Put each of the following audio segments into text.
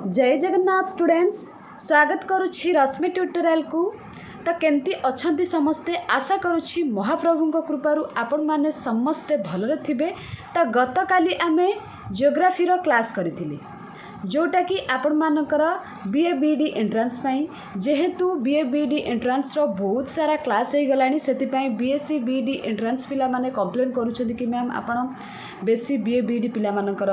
जय जगन्नाथ स्टूडेंट्स, स्वागत करुछि रश्मि ट्यूटोरियल को। तो केमती अछंती समस्ते, आशा करुछि महाप्रभु कृपारू आपण माने समस्ते भलरे थिबे। तो गत काली आमे जियोग्राफी रो क्लास करिथिली, जोटा कि आपण मानकर बीए बीडी एंट्रांस पाई, जेहेतु बीए बीडी एंट्रांस रो बहुत सारा क्लास हो गलानी, सेति पाई बीएससी बीडी एंट्रांस पिला माने कंप्लेन करूछथि कि मैम आपण बेसी बीए बीडी पिला मानकर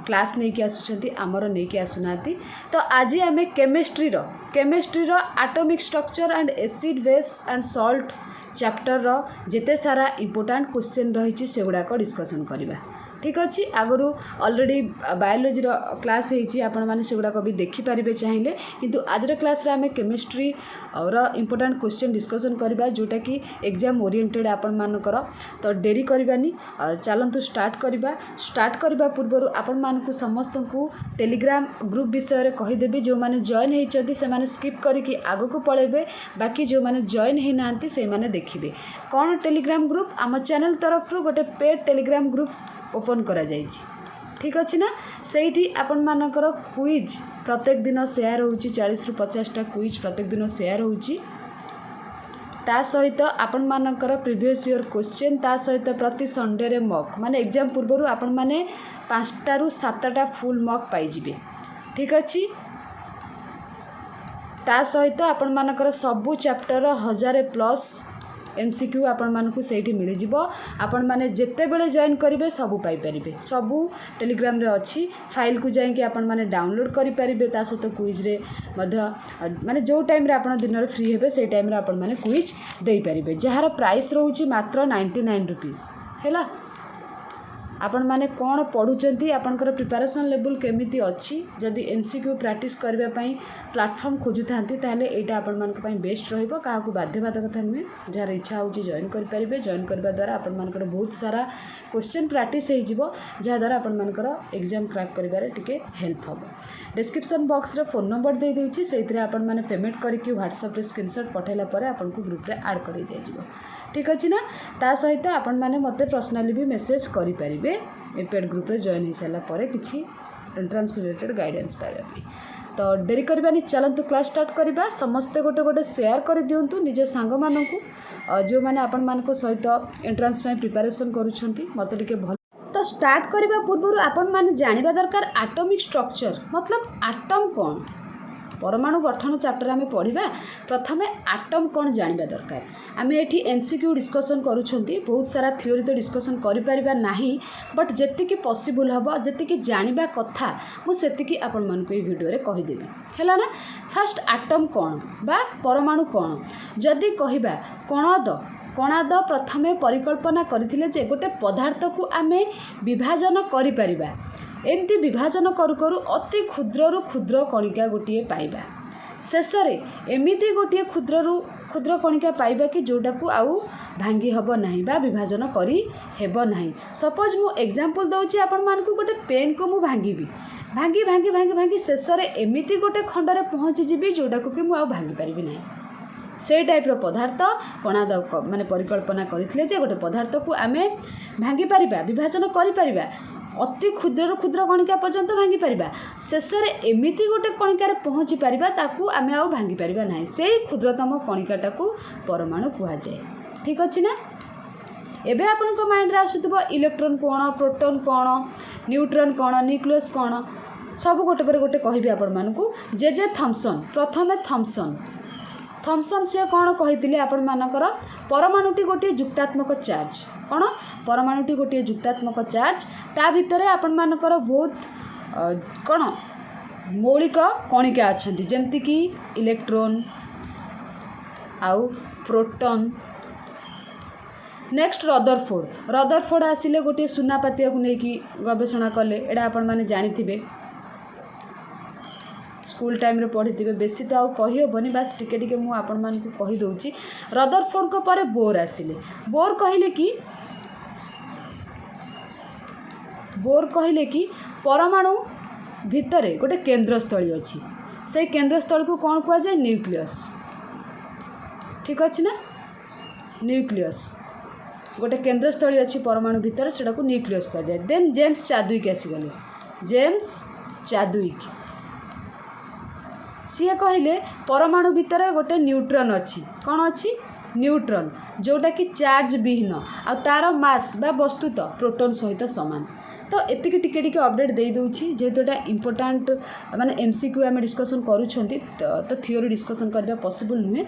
क्लास नहीं कि आसुछथि, आमर नहीं कि आसुनाती। तो आज आमे केमिस्ट्री रो atomic structure and acid base and salt chapter रो जेते सारा इंपोर्टेंट क्वेश्चन रही से गुड़ाक डिस्कसन करवा। ठीक अच्छे, आगु ऑलरेडी बायोलॉजी रो क्लास होती, आपण मैंने से गुड़ाक भी देखिपारे चाहिए, किंतु आज क्लास रे आमे केमिस्ट्री और इंपोर्टेंट क्वेश्चन डिस्कसन करवा, जोटा कि एग्जाम ओरिएंटेड आपण मानकर। तो डेरी करवानी, चलतु स्टार्ट करवा पूर्व आपण मानकु समस्त को टेलीग्राम ग्रुप विषय रे कहीदेवी। जो मैंने जॉइन होती से माने स्किप करके आग को पलैबे, बाकी जो मैंने जॉइन होना से माने देखिए कौन टेलीग्राम ग्रुप आम चैनल तरफ गोटे पेड टेलीग्राम ग्रुप ओपन करा जाइछि। ठीक अच्छे ना, सेठी आपण मानकर क्विज प्रत्येक दिन शेयर होउछि, 40 रु 50टा क्विज प्रत्येक दिन शेयर होउछि। ता सहित आपण मानकर प्रीवियस ईयर क्वेश्चन, ता सहित प्रति संडे रे मॉक माने एग्जाम पूर्व आपण माने 5टा रु 7टा फुल मॉक पाई जिवे। ठीक अच्छे, ता सहित आपण मानकर सबु चैप्टर 1000+ MCQ आपण मानकु सेठी मिल जिवो। आपण माने जेते बेले जॉइन करिवे सबु पाई परिबे, सबु टेलीग्राम रे अछि। फाइल को जाई कि आपण माने डाउनलोड करि परिबे, ता सहित क्विज रे मध्य माने जो टाइम रे आपण दिन रे फ्री हेबे से टाइम रे आपण माने क्विज देई परिबे, जहार प्राइस रहउची मात्र 99 रुपीस। हैला, आपण माने कौन पढ़ुचंती, आपनकर प्रिपरेशन लेवल केमिति अच्छी, जदि MCQ प्रैक्टिस करबा पई प्लेटफॉर्म खोजुथांती ताहले एटा आपण मानक पई बेस्ट रहइबो। काहाकू बाध्यबाधकता नुहे, जार इच्छा होची जॉइन करि परिबे। जॉइन करबा द्वारा आपण मानकर बहुत सारा क्वेश्चन प्रैक्टिस हो जिवो, जहा द्वारा आपण मानकर एग्जाम क्रैक करिबारे टिके हेल्प होबो। डिस्क्रिप्शन बॉक्स रे फोन नंबर दे देछि, सेइतरे आपण माने पेमेंट करिकि WhatsApp रे स्क्रीनशॉट पठैला परे आपण को ग्रुप रे ऐड करि दिया जिवो। ठीक अच्छे ना, ता सहित आपण माने मते पर्सनली भी मेसेज करि परिबे ए पेड ग्रुप रे जॉइन हो साला परे किछि एंट्रेंस रिलेटेड गाइडेंस पाइबा पई। तो डेरी करबानी, चलंतु क्लास स्टार्ट करबा। समस्ते गोटे गोटे शेयर कर दियंतु निज सांग मानकु, जो माने आपण मानको सहित एंट्रेंस में प्रिपरेशन करूछंती, मते टिके भल। तो स्टार्ट करबा पूर्व आपण माने जानिबा दरकार एटॉमिक स्ट्रक्चर मतलब एटम कोन। परमाणु गठन चैप्टर आमे पढ़िबा, प्रथमे एटम कोन जानिबा दरकार। आमे एठी MCQ डिस्कशन करूछंती, बहुत सारा थ्योरी तो डिस्कशन करि परिबा नाही, बट जेतिकी पॉसिबल हबो, जेतिकी जानिबा कथा मु सेतिकी आपण मानकु ए वीडियो रे कहि देबी। हैला ना, फर्स्ट एटम कोन बा परमाणु कोन जदि कहिबा, कणाद प्रथमे परिकल्पना करथिले जे गोटे पदार्थ को आमे विभाजन करि परिबा। एमती विभाजन करू करू अति क्षुद्र क्षुद्र कणिका गोटे पाइबा, शेष में एमती गोटे क्षुद्र कणिका पाइबा कि जोटा को आउ भांगी हब नहीं बा विभाजन करी हेब नहीं। सपोज मु एग्जांपल दउची, आपण मानकु गोटे पेन को मु भांगीबी, भांगी भांगी भांगी भांगी शेष में एमती गोटे खंडरे पहुँची जीवी जोटा को कि मु आउ भांगी पारिबी नहीं। से टाइप रो पदार्थ कणाद माने परिकल्पना करथिले जे गोटे पदार्थ को आमे भांगी पारिबा, विभाजन करि पारिबा, अति क्षुद्र क्षुद्र कणिका पर्यंत भांगी पारिबा, शेष में एमती गोटे कणिकार पहुँची पारिबा ताकू आमे आउ भांगी पारिबा नाही। से क्षुद्रतम कणिकाटा को परमाणु कुहा जाए। ठीक अछि ना, एबे आपनको माइंड रे आसुतबो इलेक्ट्रॉन कोण, प्रोटॉन कोण, न्यूट्रॉन कोण, न्यूक्लियस कोण, सब गोटे पर गोटे कहबी आपण मानकू। जे थॉमसन, प्रथमे थॉमसन से कौन कही आपण मानकर परमाणुटी गोटे युक्तात्मक चार्ज, कौन परमाणुटी गोटे युक्तात्मक चार्ज, ता भितर आपण मानकर बहुत कौन मौलिक कणिका अच्छी, जमती कि इलेक्ट्रॉन आउ प्रोटॉन। नेक्स्ट रदरफोर्ड आसिले गोटे सुनापातिया को लेकिन गवेषणा कले, एटा आपण माने जानिथिबे, स्कूल टाइम रे पढ़ी थे। बेसी तो आउ कही हेबनी, बास टिके टिके मु आपण मानकु कहि दउची। रदरफोर्ड को परे बोर आसिले, बोर कहिले कि परमाणु भितरे गोटे केंद्रस्थली अच्छी, से केंद्रस्थल को कौन कह जाए, न्यूक्लियस। ठीक अच्छे ना, न्यूक्लियस गोटे केंद्रस्थली अच्छी परमाणु भितर, सेटा को न्यूक्लियस कह जाए। देन जेम्स चादविक आसीगले, जेम्स चादविक सी कहले परमाणु भितर गोटे न्यूट्रन अच्छी कौन अच्छी न्यूट्रन जोटा कि चार्ज विहीन आ तार मास बा वस्तुत प्रोटोन सहित सामान तो एतिक टिके टिके अपडेट दे दूची जेहेतु एटा इंपोर्टेंट माने एमसीक्यू आम डिस्कसन करूछंती तो थियोरी डिस्कसन करबा पॉसिबल नुहे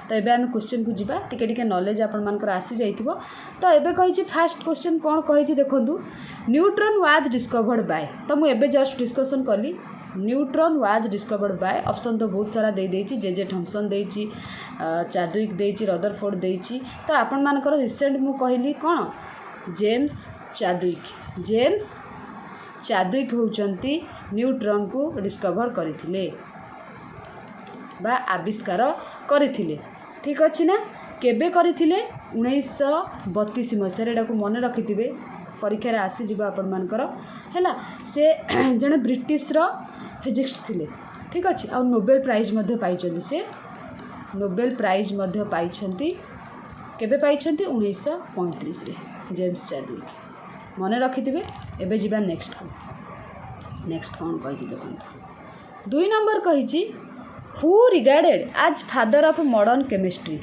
तो एबे आम क्वेश्चन को जीवा टिके टिके नॉलेज आपण मानकर आसी जाइथिबो तो एबे कहिछि फर्स्ट क्वेश्चन कोन कहिछि देखंतु न्यूट्रन वाज डिस्कवर्ड बाय तो मु एबे जस्ट डिस्कसन कली neutron was discovered by option तो बहुत सारा दे देछि जे थॉमसन देछि चार्विक देछि रदरफोर्ड देछि तो आपण मानकर रिसेंट मु कहली कोन जेम्स चार्विक होउचंती न्यूट्रन को डिस्कवर करथिले बा आविष्कार करथिले ठीक अछि ना केबे करथिले 1932 मसीह एटा को मन रखिथिबे परीक्षा रे आसी जिबा आपण मानकर हैला से जने ब्रिटिश रो फिजिक्स थिले ठीक अछि आ नोबेल प्राइज मध्ये पाइछंती से नोबेल प्राइज मध्ये पाइछंती केबे पाइछंती 1935 रे जेम्स चार्विक मन रखिथिबे एबे जिबा नेक्स्ट कोन कहिछि देखंतु 2 नंबर कहिछि who regarded as father of modern chemistry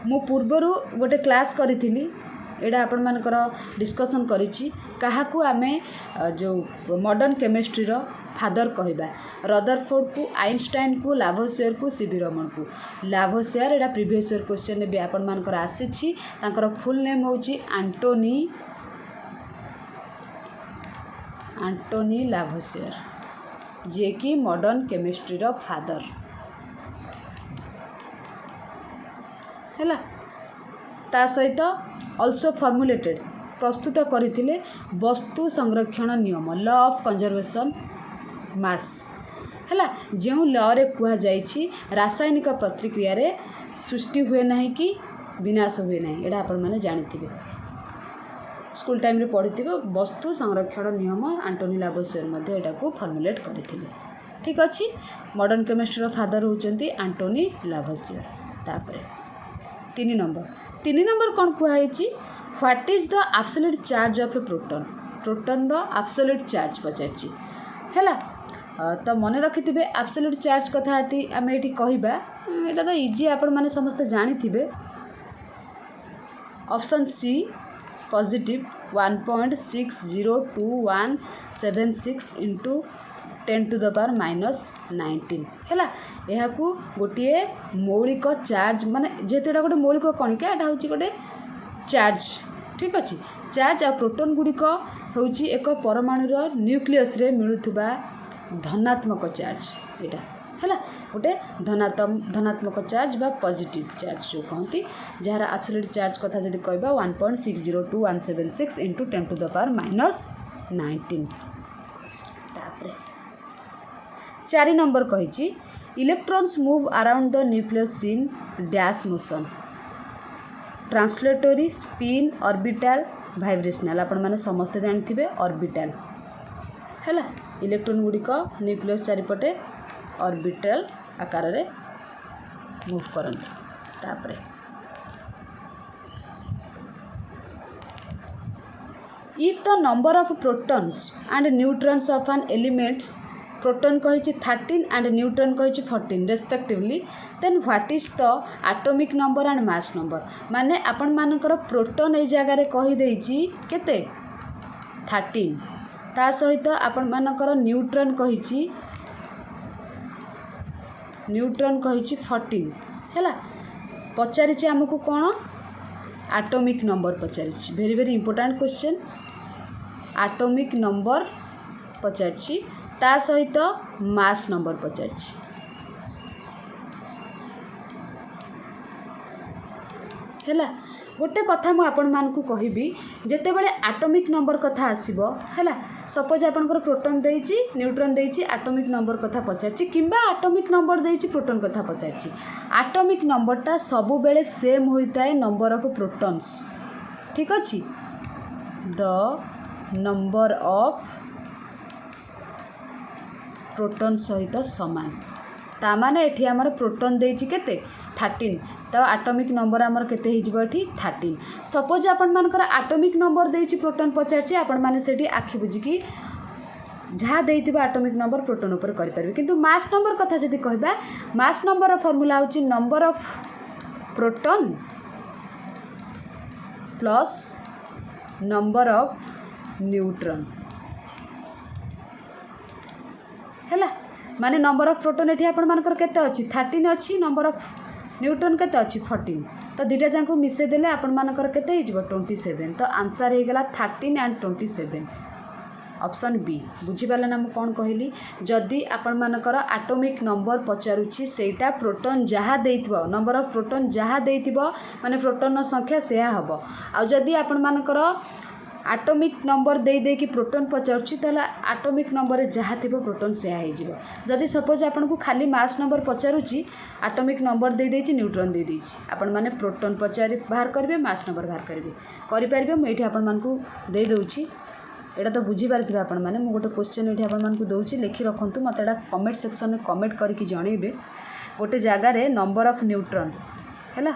मु पूर्वरु गोटे क्लास करिथिली एडा आपण मानकर डिस्कशन करिछि काहाकू आमे जो मॉडर्न केमिस्ट्री रो फादर कहबा रदरफोर्ड को आइंस्टाइन को लावोसियर को सीवी रमन को लावोसियर एडा प्रीवियस ईयर क्वेश्चन भी आपण मानकर आसीछि तांकर फुल नेम होछि एंटोनी लावोसियर जे कि मॉडर्न केमिस्ट्री रो फादर हैला ता सहित ऑल्सो फॉर्मुलेटेड प्रस्तुत करथिले वस्तु संरक्षण नियम लॉ ऑफ कंजर्वेशन मास हैला जो लॉ रे कुआ जाइछि रासायनिक प्रतिक्रिया रे सृष्टि हुए नहीं कि विनाश हुए नहीं एडा आपण माने जानिथिबे स्कूल टाइम रे पढ़िथिबे वस्तु संरक्षण नियम एंटोनी लावोसियर मध्ये एडा को फॉर्मुलेट करथिले ठीक अछि मॉडर्न केमिस्ट्री रो फादर होचंती एंटोनी लावोसियर तापरे 3 नंबर कौन कहुई what is the absolute charge of a proton रो एब्सोल्यूट चार्ज पचारछि हैला तो मन रखिथिबे एब्सोल्यूट चार्ज कथा आती आमे एठी कहबा एटा तो इजी आपण माने समस्त जानि थिबे option C positive 1.602176 into 10 to the power -19 हैला यहा को गोटे मौलिक चार्ज माने जेते गोटे मौलिक कणिका एटा होची गोटे चार्ज ठीक अछि चार्ज आ प्रोटॉन गुडिक होची एक परमाणुर न्यूक्लियस रे मिलुथबा धनात्मक चार्ज एटा हैला गोटे धनात्मक चार्ज बा पॉजिटिव चार्ज जो कहती जहार एब्सोल्यूट चार्ज कथा जदि कहबा 1.602176 इंटू 10 to the power -19 तापरे 4 नंबर कहिछि electrons move around the nucleus in dash motion translatory spin orbital vibrational आपण माने समस्त जानथिबे ऑर्बिटल हैला इलेक्ट्रॉन गुडिक न्यूक्लियस चारिपटे ऑर्बिटल आकार रे मूव करंत तापरे if the number of protons and neutrons of an elements proton कहिछि 13 एंड न्यूट्रॉन कहिछि 14 respectively then what is the atomic number and mass number माने आपण मानकर प्रोटॉन ए जगह रे कहि देछि केते 13 ता सहित आपण मानकर न्यूट्रॉन कहिछि 14 हैला पचारिछि हमकु कोन एटॉमिक नंबर पचारिछि very very important question atomic number पचारिछि ता सहित मास नंबर पचारिछि हैला गोटे कथा मु आपण मानकु कहिबी जेते बेले एटॉमिक नंबर कथा आसीबो हैला सपोज आपनकर प्रोटॉन देइछि न्यूट्रॉन देइछि एटॉमिक नंबर कथा पचारिछि किंबा एटॉमिक नंबर देइछि प्रोटॉन कथा पचारिछि एटॉमिक नंबरटा सब बेले सेम होइताय नंबर ऑफ प्रोटॉन्स ठीक अछि द नंबर ऑफ प्रोटॉन सहित समान ता माने एठी हमर प्रोटॉन देइछि केते 13 तो एटॉमिक नंबर हमर केते हि जिवो एठी 13 सपोज आपण मानकर एटॉमिक नंबर देइछि प्रोटॉन पचारछि आपण माने सेठी आखि बुझी कि जहाँ देइथिबा एटॉमिक नंबर प्रोटॉन ऊपर करि परबे किंतु मास नंबर कथा जदि कहबा मास नंबर फॉर्मूला होची number of proton plus number of neutron हैला माने नंबर ऑफ प्रोटॉन एठी आपण मानकर केते अछि 13 अछि नंबर ऑफ न्यूट्रॉन केते अछि 14 तो दुटा जाको मिसे देले आपण मानकर केते हिजबो 27 तो आंसर हे गेला 13 एंड 27 ऑप्शन बी बुझी पाले ना मैं कौन कहली जदि आपण मानकर एटॉमिक नंबर पचारुछि सेटा प्रोटॉन जहाँ देइथिबो नंबर ऑफ प्रोटॉन जहाँ देइथिबो माने प्रोटॉन संख्या सेया हबो आ जदि आपण मानकर एटॉमिक नंबर दे कि प्रोटॉन पचारुछि तला एटॉमिक नंबर जहाँ थिबो प्रोटॉन सेया हे जिवो जदि सपोज आपण को खाली मास नंबर पचारुछि एटॉमिक नंबर दे देछि न्यूट्रॉन दे देछि आपण माने प्रोटॉन पचारि बाहर करबे मास नंबर बाहर करबे करि परिबे मैं एठी आपण मानकू दे दउछि एटा तो बुझी पारथिबे आपण माने मु गोटे क्वेश्चन एठी आपण मानकू दउछि लिखि रखंतु मते एटा कमेंट सेक्शन में कमेंट करके जणेबे गोटे जगह रे नंबर ऑफ न्यूट्रॉन हैला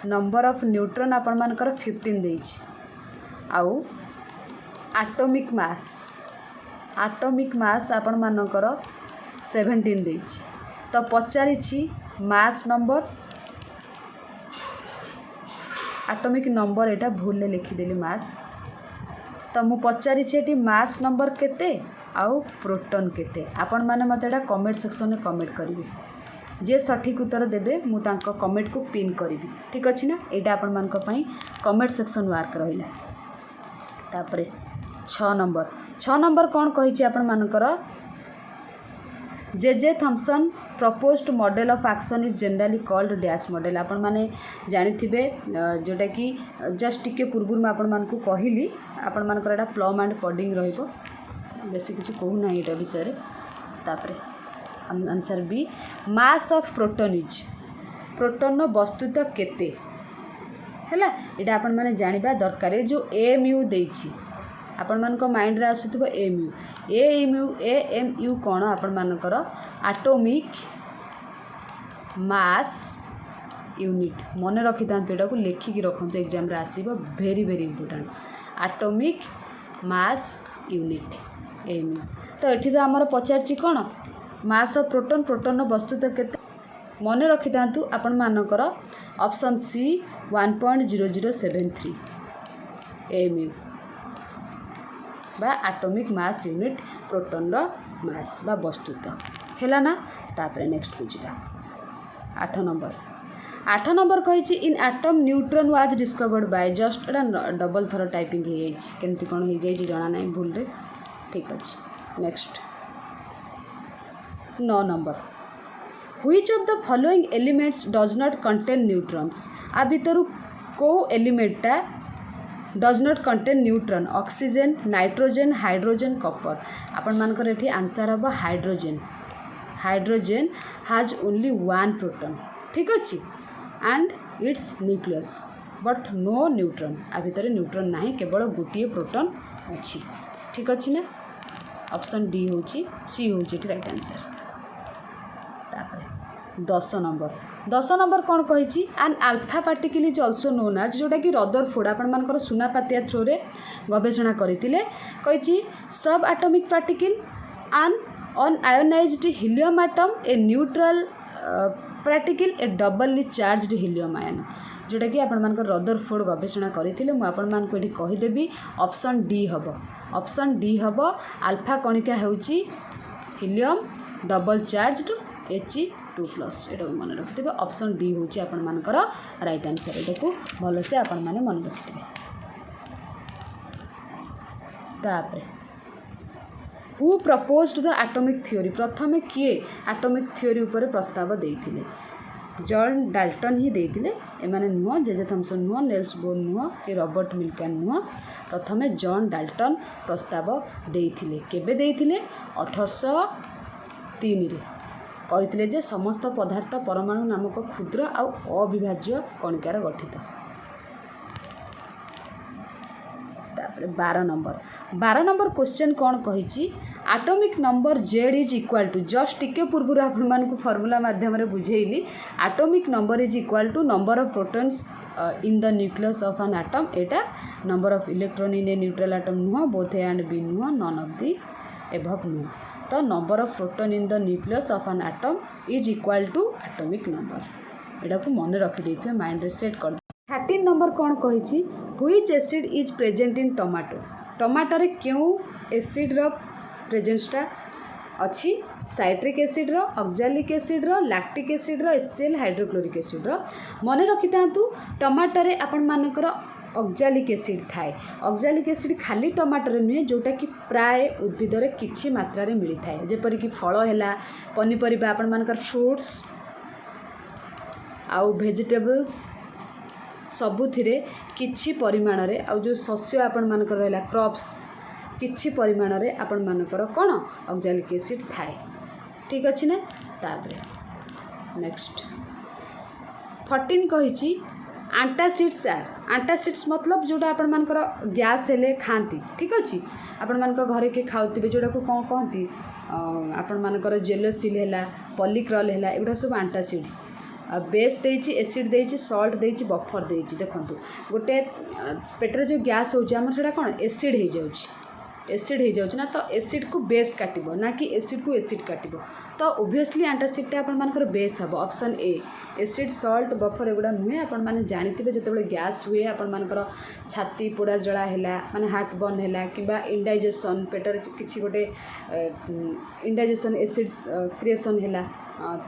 नंबर ऑफ न्यूट्रॉन आपण मानकर 15 देछि आउ एटॉमिक मास आपण मानकर 17 देछि तो पचारिछि मास नंबर एटॉमिक नंबर एटा भूल ले लिखि देली मास तो मु पचारिछि एटी मास नंबर केते आउ प्रोटॉन केते आपण माने मते एटा कमेंट सेक्शन में कमेंट करिवे जे सठिक उत्तर देबे मु तांको कमेंट को पिन करिवि ठीक अछि ना एटा आपण मानक पई कमेंट सेक्शन वर्क रहिला तापरे 6 नंबर कौन कही आपण मानकर J Thomson proposed model of action is generally called dash model आपण माने जानिथिबे जोटा कि जस्ट टिके पूर्व में आपण मानकू कहली आपण मानकर एटा प्लम एंड पडिंग रहइबो बेसी किछि कहू ना एटा विषय रे तापरे answer B mass of proton is proton नो वस्तुतः केते हैला एटा आपण माने जानिबा दरकार जो एएमयू देछि आपण मानक माइंड रे आसुथबो एएमयू कोन आपण मानकर एटॉमिक मास यूनिट मन रखि तांतु एटा को लेखिकी रखंतु एग्जाम रे आसीबो very very important atomic mass unit AMU तो एठी तो हमर पचारची कोन मास ऑफ प्रोटॉन वस्तुतः केते मन रखि तांतु आपण मानकर ऑप्शन सी 1.0073 एएमयू बा एटॉमिक मास यूनिट प्रोटॉन रो मास बा वस्तुतः हैला ना तापरे नेक्स्ट बुझिबा 8 नंबर कहिछि in atom neutron was discovered by just double थर टाइपिंग हे जाइछि केमति कोन हे जाइछि जाना नै भूल रे ठीक अछि next 9 number which of the following elements does not contain neutrons आ भितरु को एलिमेंटटा does not contain neutron oxygen nitrogen hydrogen copper आपण मानकर एठी आंसर हबो hydrogen has only one proton ठीक अछि and it's nucleus but no neutron आ भितर न्यूट्रॉन नाही केवल गोटिए प्रोटॉन अछि ठीक अछि ना ऑप्शन डी होची सी होची राइट आंसर तापर 10 नंबर कौन कही an alpha particle is also known as जोटा कि रदरफोर्ड आपण मानकर सुनापातिया थ्रो रे गवेषणा करथिले कही सब atomic particle an on ionised helium atom a neutral particle a doubly charged helium ion जोटा कि आपण मानकर रदरफोर्ड गवेषणा करथिले मु आपण मानक एठी कहि देबी ऑप्शन डी हबो आल्फा कणिका हेउची हीलियम डबल चार्ज्ड He2+ एटा मन रखिथे ऑप्शन डी होची आपण मानकर राइट आंसर एटा को भल से आपण माने मन रखिथे तापरे who proposed the atomic theory प्रथमे किए एटॉमिक थ्योरी ऊपर प्रस्ताव देइथिले जॉन डाल्टन ही देइथिले एमाने नुह जे थॉमसन नुह नेल्स बोर नुह कि रॉबर्ट मिल्टन नुह प्रथमे जॉन डाल्टन प्रस्ताव देइथिले केबे देइथिले 1803 रे कहते जे समस्त पदार्थ परमाणु नामक क्षुद्र आउ अविभाज्य कणिकार गठित। 12 नंबर क्वेश्चन कौन कही atomic number Z is equal to just टिके पूर्व आपण फॉर्मूला माध्यम बुझेली atomic number is equal to number of protons in the nucleus of an atom एटा number of electron in a neutral atom नुह both A and B नुह none of the एभव नो। तो number of proton in the nucleus of an atom is equal to atomic number. एटा को मन रखि देथिबे, माइंड रे सेट कर। 13 नंबर कौन कहिछि, which acid is present in tomato. Tomato रे क्यों एसिड रो प्रेजेंसटा अच्छी, साइट्रिक एसिड रो, ऑक्सैलिक एसिड रो, लैक्टिक एसिड रो, HCl हाइड्रोक्लोरिक एसिड रो। मन रखि तांतु टमाटो रे आपण मानकर ऑक्सैलिक एसिड थाए। ऑक्सैलिक एसिड खाली टमाटो रे नुहे, जोटा कि प्राय उद्भिद रे किछि मात्रा रे मिली थाए, जेपरि कि फल हैला, पनीपरिबा आपण मानकर फ्रूट्स आउ वेजिटेबल्स सबुथिरे किछि परिमाण रे, आउ जो शस्य आपण मानकर रहला क्रॉप्स किछि परिमाण रे आपण मानकर कोन ऑक्सैलिक एसिड थाए। ठीक अछि ना। तापरे नेक्स्ट 14 कहिछि एंटासिड्स आर। एंटासिड्स मतलब जोटा आपण मानकर गैस हेले खांती। ठीक अछि, आपण मानकर घरे के खाउतिबे जोटा को कोन कहंती, आपण मानकर जेलोसिल हैला, पॉलीक्रॉल हैला, एगुडा सब एंटासिड। बेस देइछि, एसिड देइछि, सॉल्ट देइछि, बफर देइछि। देखंतु गोटे पेटर जो गैस होछि हमर सेटा कोन एसिड हे जाउछि, एसिड हो जाउछि ना, तो एसिड को बेस काटिबो ना कि एसिड को एसिड काटिबो। तो ओब्वियसली एंटासिडटा आपण मानकर बेस हबो। Option A acid, salt, buffer एगुडा नुहे। आपण माने जानिथिबे जेतेबेले गैस हुए आपण मानकर छाती पोड़ा जळा हैला, माने हार्ट बर्न हैला, किबा इंडाइजेशन पेटर किछि गोटे इंडाइजेशन एसिड्स क्रिएशन हैला,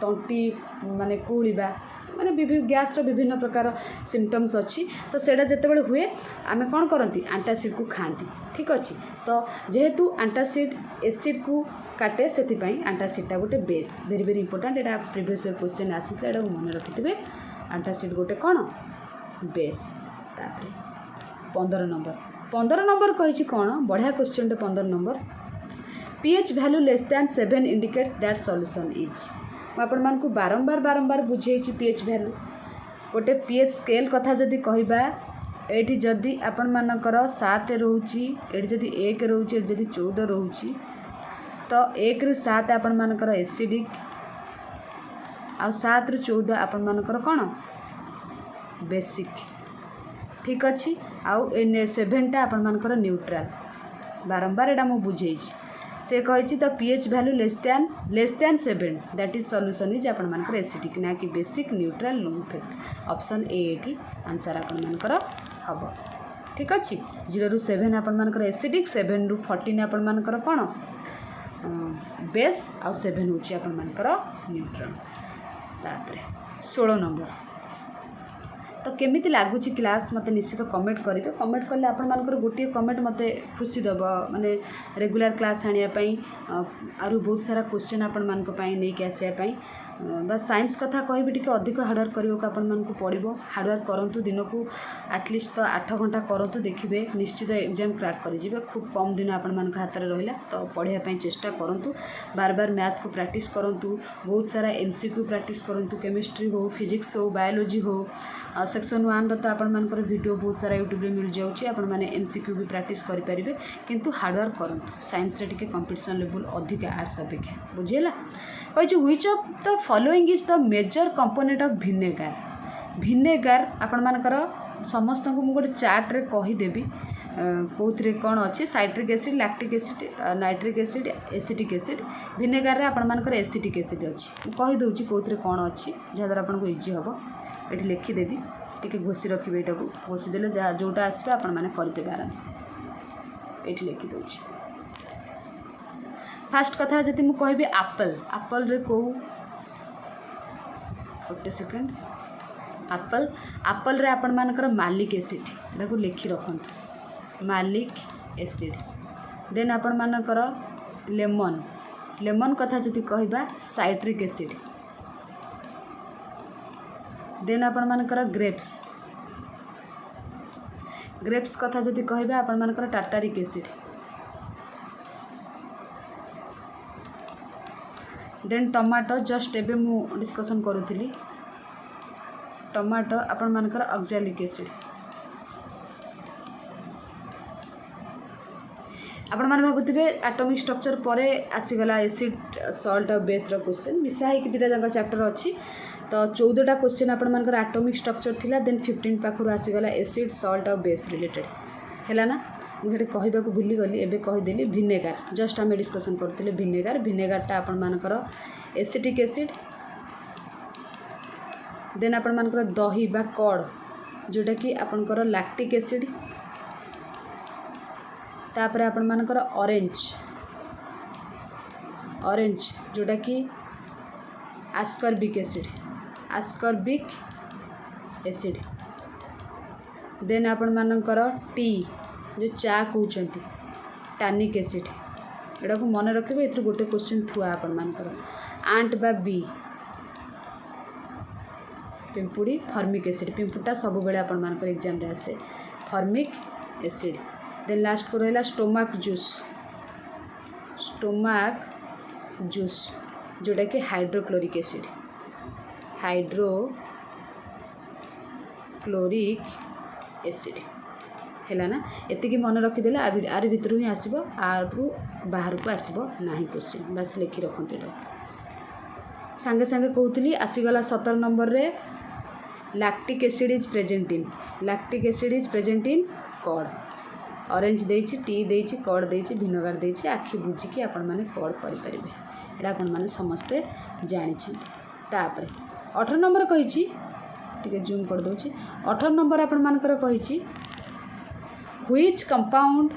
तंटी माने कुळिबा, माने गैस रो विभिन्न प्रकार सिम्पटम्स अच्छी। तो सेटा जेतेबेले हुए आमे कोन करंती, एंटासिड को खांती। ठीक अच्छी। तो जेहेतु एंटासिड एसिड को काटे से एंटासिडटा गोटे बेस, वेरी वेरी इंपोर्टेंट। एटा प्रीवियस क्वेश्चन आसीला, एटा मन रखिथिबे। एंटासिड गोटे कोन बेस। तापरे 15 नंबर कहिछि कोन बढ़िया question. 15 number pH value less than 7 indicates that solution is. आपण मान को बारंबार बुझेछि pH वैल्यू। गोटे pH स्केल कथा जदि कहबा, एठी जदि आपण मानकर 7 रहउछि, एठी जदि 1 रहउछि, एठी जदि 14 रहउछि, तो 1 रु 7 आपण मानकर एसिडिक, आ 7 रु 14 आपण मानकर कोन बेसिक। ठीक अछि। आउ 7टा आपण मानकर न्यूट्रल। बारंबार एटा मु बुझेछि। से कहिछि तो pH value less than 7 that is solution is आपण मानकर एसिडिक ना कि basic, neutral, low effect. Option A एठी आंसर आपण मानकर हबो। ठीक अछि। 0 रु 7 आपण मानकर एसिडिक, 7 रु 14 आपण मानकर कोन बेस, आ 7 होछि आपण मानकर न्यूट्रल। तापरे 16 नंबर तो केमिति लागुची क्लास मते निश्चित कमेंट करेंगे। कमेंट कले आपण मानकर गोटे कमेंट मते खुशी दब, माने रेगुलर क्लास आनिया पई आरु बहुत सारा क्वेश्चन आपण मानक पई नै के आसिया पई। बस साइंस कथा कहबी टिके अधिक हार्डवर्क करबो आपण मानक पड़िबो। हार्डवर्क करंतु, दिन को एटलिस्ट तो 8 घंटा करंतु, देखिबे निश्चित एग्जाम क्रैक कर जिवे। खूब कम दिन आपण मानक हाथ रे रहिला तो पढ़िया पई चेष्टा करंतु। बार बार मैथ को प्रैक्टिस करंतु, बहुत सारा MCQ प्रैक्टिस करंतु, केमिस्ट्री हो, फिजिक्स हो, बायोलॉजी हो। सेक्शन 1 तो आपण मानकर वीडियो बहुत सारा यूट्यूब रे मिल जाउची, आपण माने MCQ भी प्रैक्टिस करि परिबे। किंतु हार्डवर्क करंतु। साइंस रे टिके कंपटीशन लेवल अधिक आर्ट्स अपेक्षा। बुझिला कहि which of the following is the major component of vinegar. Vinegar आपण मानकर समस्त को मु गोटे चार्ट रे कहि देबी कोथरे कोन अछि। Citric acid, lactic acid, nitric acid, acetic acid. Vinegar रे आपण मानकर एसिटिक एसिड अछि। कहि दउची कोथरे कोन अछि, जहाद्वारा आपण को इजी हबो। ये लिखिदेवी, टी घोषी रखिए। यहाँ को घोषी देले जहाँ जोटा आसपे आपण मैंने करदे आराम से। ये लिखिदे फास्ट कथा जदि मु कहबी एप्पल। एप्पल रे को गोटे सेकेंड। एप्पल रे आपण मानकर मालिक एसिड, यहाँ को लिखि रखत मालिक एसिड। देन आपण मानकर लेमन। लेमन कथा जदि कहबा साइट्रिक एसिड। देन आपण मानकर ग्रेप्स। ग्रेप्स कथा जदि कहबा आपण मानकर tartaric acid. Then tomato just एबे मु डिस्कशन करूथली। टमाटो आपण मानकर ऑक्सैलिक एसिड। आपण माने भाबुथिबे एटॉमिक स्ट्रक्चर परे आसीगला एसिड सॉल्ट और बेस रो क्वेश्चन मिसा है कि दिटा जंगा चैप्टर अछि। तो 14टा क्वेश्चन आपण मानकर एटॉमिक स्ट्रक्चर थिला। देन 15 पाखरु आसीगला एसिड सॉल्ट और बेस रिलेटेड हैला ना। मुझे कहवा को भूलीगली एवं कहीदेली भिनेगार जस्ट आम डिस्कसन करते भिनेगारटा आपण मानकर एसिटिक एसिड देन आपण मानकर दही बा कर्ड जोटा कि आपणकर लैक्टिक एसिड तापर आपण मानकर ऑरेंज जोटा कि आस्कॉर्बिक एसिड देन आपण मानकर टी जो चा कहते टानिक एसिड एटा को मन रखिए ए गोटे क्वेश्चन थुआ आपण मानकर आंट बा बी पिंपुड़ी फर्मिक एसिड पिंपुटा सब बेले आपण मानकर एग्जाम रे आसे फर्मिक एसिड देन लास्ट को रहा स्टोमाक जूस जोटा कि हाइड्रोक्लोरिक एसिड है ना एति मन रखीदे आर भितर ही आसो आरु बाहर को आसो ना क्वेश्चन बस लिखि रखते सांगे सांगे कहूली आसीगला 17 नंबर रे lactic acid is present in curd orange देछि टी देछि कर्ड देछि भिनेगार देछि आखि बुझिकी आपण माने कर्ड करि परिबे एटा आपण माने समस्ते जानि छी तापर 18 नंबर कहिछि टिके जूम कर दोछि 18 नंबर आपण मानकर कहिछि which compound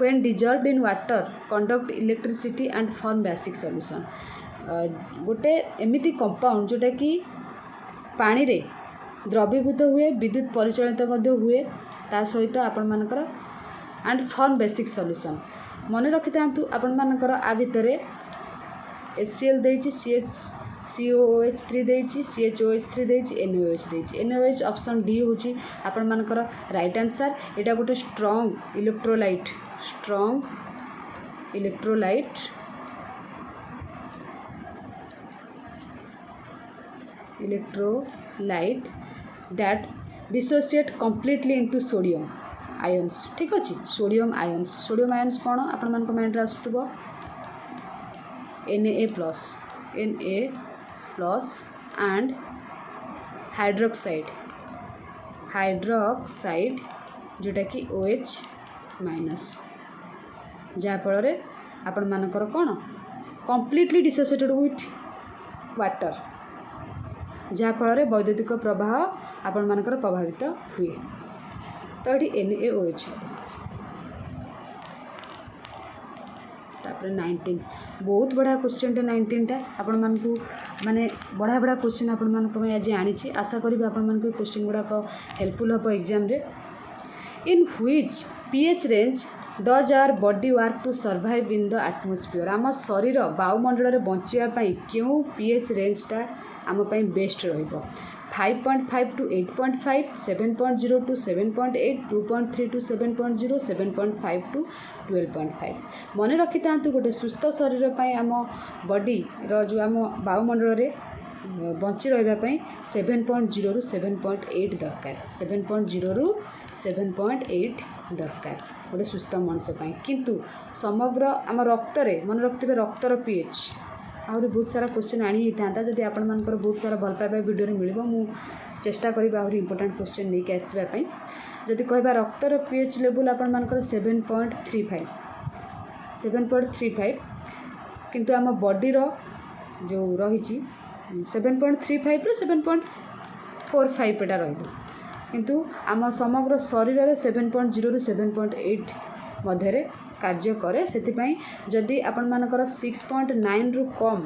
when dissolved in water conduct electricity and form basic solution गोटे एमिति कंपाउंड जोटा कि पानी रे द्रवीभूत हुए विद्युत परिचालित हुए ता सहित आपण मानकर एंड फॉर्म बेसिक सॉल्यूशन मन रखि थांतु आपण मानकर आ भितरे HCl देछि COOH3 देछि CHOH3 देछि NaOH देछि NaOH ऑप्शन डी होछि आपण मानकर राइट आंसर एटा गोटे strong electrolyte that dissociate completely into sodium ions ठीक अच्छे सोडियम आयन्स कौन आपण मान माइंड आसुव Na प्लस एंड हाइड्रोक्साइड जोटा कि OH माइनस जहाँफल आपण मानकर कौन कंप्लीटली डिसोसिएटेड विथ वाटर जहाँफल वैद्युतिक प्रवाह आपण मानकर प्रभावित हुए तो ये NaOH तापर 19 बहुत बढ़िया क्वेश्चन 19टा आपण मानकु माने बढ़िया क्वेश्चन आपण मानक मैं आज आनी आशा करी आपण मानक क्वेश्चन गुड़ाक हेल्पफुल हम एग्जाम रे in which pH range does our body work to survive in the atmosphere आम शरीर वायुमंडल में बचाई क्यों pH रेंजटा आम बेस्ट रहिबो 5.5 to 8.5 7.0 to 7.8 2.3 to 7.0 7.5 to 12.5 मन रखि थांतु गोटे सुस्थ शरीर पाई आम बॉडी रो जो आम वायुमंडल रे बंची रहिबा 7.0 रु 7.8 दरकार 7.0 रु 7.8 दरकार गोटे सुस्थ मनुष्य पाई किंतु समग्र आम रक्त रे मन रखिबे रक्तर pH आहरी बहुत सारा क्वेश्चन आनी था जदि आपण मानकर बहुत सारा भल पाइबा वीडियो रे मिलिबो मु चेष्टा करिबा आहरी इंपोर्टेंट क्वेश्चन नहीं के आसीबा पई जदि कहबा रक्तर pH लेवल आपण मानकर 7.35 किंतु आम बॉडी रो जो रही 7.35 रो 7.45 एटा रहइबो किंतु आम समग्र शरीर रे 7.0 रु 7.8 मध्य कार्य करे सेतिपाई जदि आपण मानकर 6.9 रु कम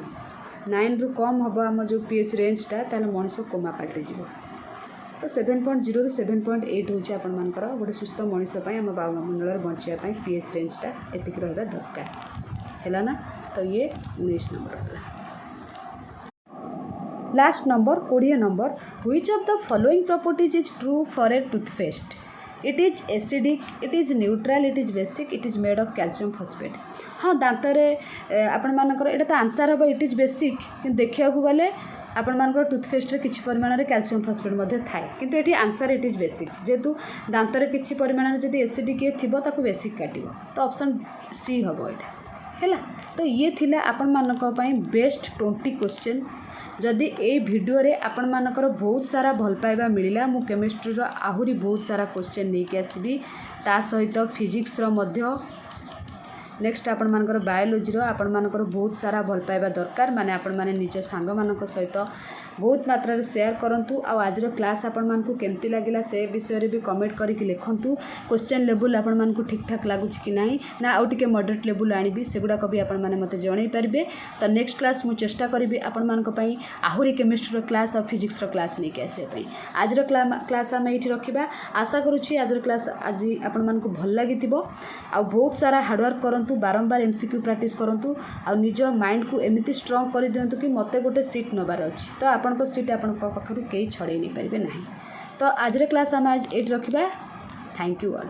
हम आम जो pH रेंजटा ताले मनुष्य कोमा पाल्टी जीव तो 7.0 रु 7.8 होची आपण मानकर गोटे सुस्थ मनुष्य पाई आम वायुमंडल में बंचिया pH रेंजटा एतिक रहबा दरकार हैला ना तो ये 19 नंबर होला last number 20 number which of the following properties is true for a toothpaste it is acidic it is neutral it is basic it is made of calcium phosphate हाँ दांतरे आपण मानकर एटा तो आंसर हम इट इज बेसिक कि देखा गले आपण मानकर टूथपेस्ट रे किछि परिमाण रे कैल्शियम फॉस्फेट मध्ये थाए किंतु एठी आंसर इट इज बेसिक जेतु दांतरे किछि परिमाण रे जदि एसिडिक थिबो ताकू बेसिक काटिबो तो ऑप्शन सी हबो एटा हैला तो ये थिला आपण मानक पई बेस्ट 20 क्वेश्चन जदि ए वीडियो रे आपण मानकर बहुत सारा भल पाइबा मिलिला मु केमिस्ट्री रो आहुरी बहुत सारा क्वेश्चन नहीं के आसीबी ता सहित फिजिक्स रो मध्य नेक्स्ट आपण मानकर बायोलॉजी रो आपण मानकर बहुत सारा भल पाइबा दरकार माने आपण माने निज सांग मानक सहित बहुत मात्रा रे शेयर करंतु आ आज रो क्लास आपण मानकु केमती लागिला से विषय रे भी कमेंट करके लिखंतु क्वेश्चन लेवल आपण मानकु ठीक ठाक लागु कि नाही ना आउ टिके मॉडरेट लेवल आनिबी सेगुडा कभी आपण माने मते जणै परिबे तो नेक्स्ट क्लास मु चेष्टा करिबी आपण मानक पई आहुरी केमिस्ट्री रो क्लास और फिजिक्स रो क्लास नै के आसे पई आज रो क्लास हम एठी रखिबा आशा करूची आज रो क्लास आज आपण मानकु भल लागितिबो आ बहुत सारा हार्ड वर्क करंतु बारंबार एमसीक्यू प्रैक्टिस करंतु आ निज माइंड को एमिति स्ट्रांग कर दियंतु कि मते गोटे सीट नबार अछि तो आपन को सीट आपन पाखरु केही छड़े नहीं पारिबे नाही तो आज रे क्लास हम आज एट रखिबा थैंक यू ऑल।